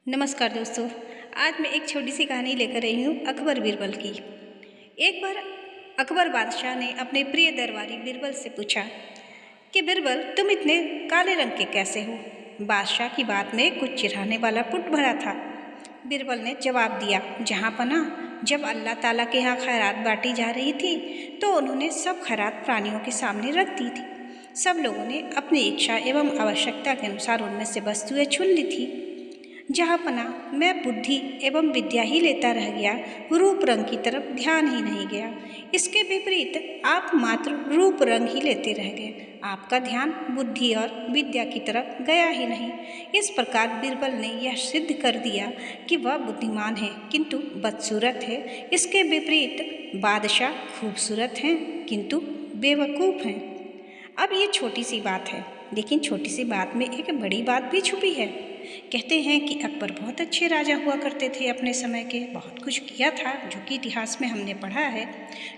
नमस्कार दोस्तों। आज मैं एक छोटी सी कहानी लेकर आई हूँ अकबर बीरबल की। एक बार अकबर बादशाह ने अपने प्रिय दरबारी बीरबल से पूछा कि बीरबल, तुम इतने काले रंग के कैसे हो? बादशाह की बात में कुछ चिढ़ाने वाला पुट भरा था। बीरबल ने जवाब दिया, जहाँ पना जब अल्लाह ताला के यहाँ खैरात बांटी जा रही थी तो उन्होंने सब खैरात प्राणियों के सामने रख दी थी। सब लोगों ने अपनी इच्छा एवं आवश्यकता के अनुसार उनमें से वस्तुएं चुन ली थी। जहाँ पना मैं बुद्धि एवं विद्या ही लेता रह गया, रूप रंग की तरफ ध्यान ही नहीं गया। इसके विपरीत आप मात्र रूप रंग ही लेते रह गए, आपका ध्यान बुद्धि और विद्या की तरफ गया ही नहीं। इस प्रकार बीरबल ने यह सिद्ध कर दिया कि वह बुद्धिमान है किंतु बदसूरत है। इसके विपरीत बादशाह खूबसूरत हैं किंतु बेवकूफ़ हैं। अब ये छोटी सी बात है, लेकिन छोटी सी बात में एक बड़ी बात भी छुपी है। कहते हैं कि अकबर बहुत अच्छे राजा हुआ करते थे, अपने समय के बहुत कुछ किया था जो कि इतिहास में हमने पढ़ा है,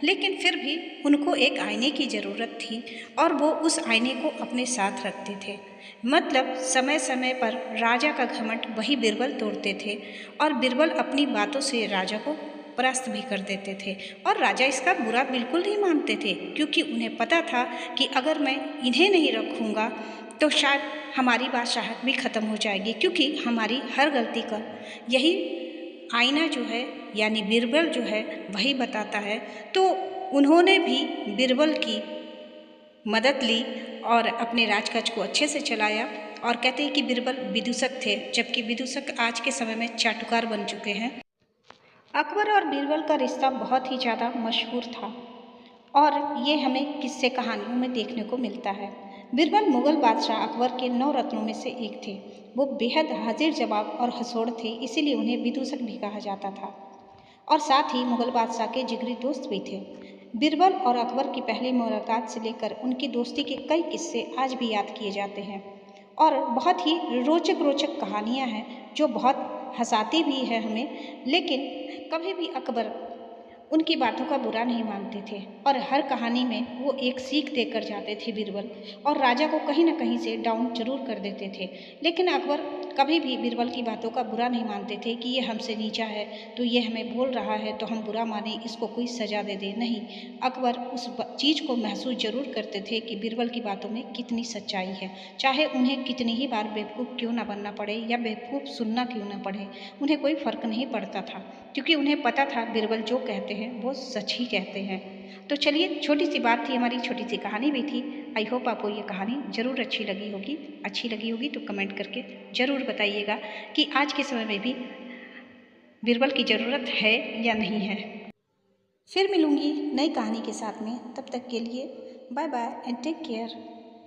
लेकिन फिर भी उनको एक आईने की ज़रूरत थी और वो उस आईने को अपने साथ रखते थे। मतलब समय समय पर राजा का घमंड वही बीरबल तोड़ते थे और बीरबल अपनी बातों से राजा को परास्त भी कर देते थे। और राजा इसका बुरा बिल्कुल नहीं मानते थे, क्योंकि उन्हें पता था कि अगर मैं इन्हें नहीं रखूँगा तो शायद हमारी बादशाहत भी ख़त्म हो जाएगी, क्योंकि हमारी हर गलती का यही आईना जो है यानी बीरबल जो है वही बताता है। तो उन्होंने भी बीरबल की मदद ली और अपने राजकाज को अच्छे से चलाया। और कहते हैं कि बीरबल विदूषक थे, जबकि विदूषक आज के समय में चाटुकार बन चुके हैं। अकबर और बीरबल का रिश्ता बहुत ही ज़्यादा मशहूर था और ये हमें किस्से कहानियों में देखने को मिलता है। बीरबल मुग़ल बादशाह अकबर के 9 रत्नों में से एक थे। वो बेहद हाजिर जवाब और हंसोड़ थे, इसीलिए उन्हें विदूषक भी कहा जाता था और साथ ही मुग़ल बादशाह के जिगरी दोस्त भी थे। बीरबल और अकबर की पहली मुलाकात से लेकर उनकी दोस्ती के कई किस्से आज भी याद किए जाते हैं और बहुत ही रोचक रोचक कहानियाँ हैं जो बहुत हंसाती भी है हमें। लेकिन कभी भी अकबर उनकी बातों का बुरा नहीं मानते थे और हर कहानी में वो एक सीख देकर जाते थे बीरबल, और राजा को कहीं ना कहीं से डाउन जरूर कर देते थे। लेकिन अकबर कभी भी बीरबल की बातों का बुरा नहीं मानते थे कि ये हमसे नीचा है तो ये हमें बोल रहा है तो हम बुरा माने, इसको कोई सजा दे दे। नहीं, अकबर उस चीज़ को महसूस जरूर करते थे कि बीरबल की बातों में कितनी सच्चाई है, चाहे उन्हें कितनी ही बार बेवकूफ़ क्यों ना बनना पड़े या बेवकूफ़ सुनना क्यों ना पड़े, उन्हें कोई फ़र्क नहीं पड़ता था, क्योंकि उन्हें पता था बीरबल जो कहते हैं वो सच ही कहते हैं। तो चलिए, छोटी सी बात थी, हमारी छोटी सी कहानी भी थी। आई होप आपको ये कहानी ज़रूर अच्छी लगी होगी। अच्छी लगी होगी तो कमेंट करके ज़रूर बताइएगा कि आज के समय में भी बीरबल की ज़रूरत है या नहीं है। फिर मिलूँगी नई कहानी के साथ में, तब तक के लिए bye bye and take care.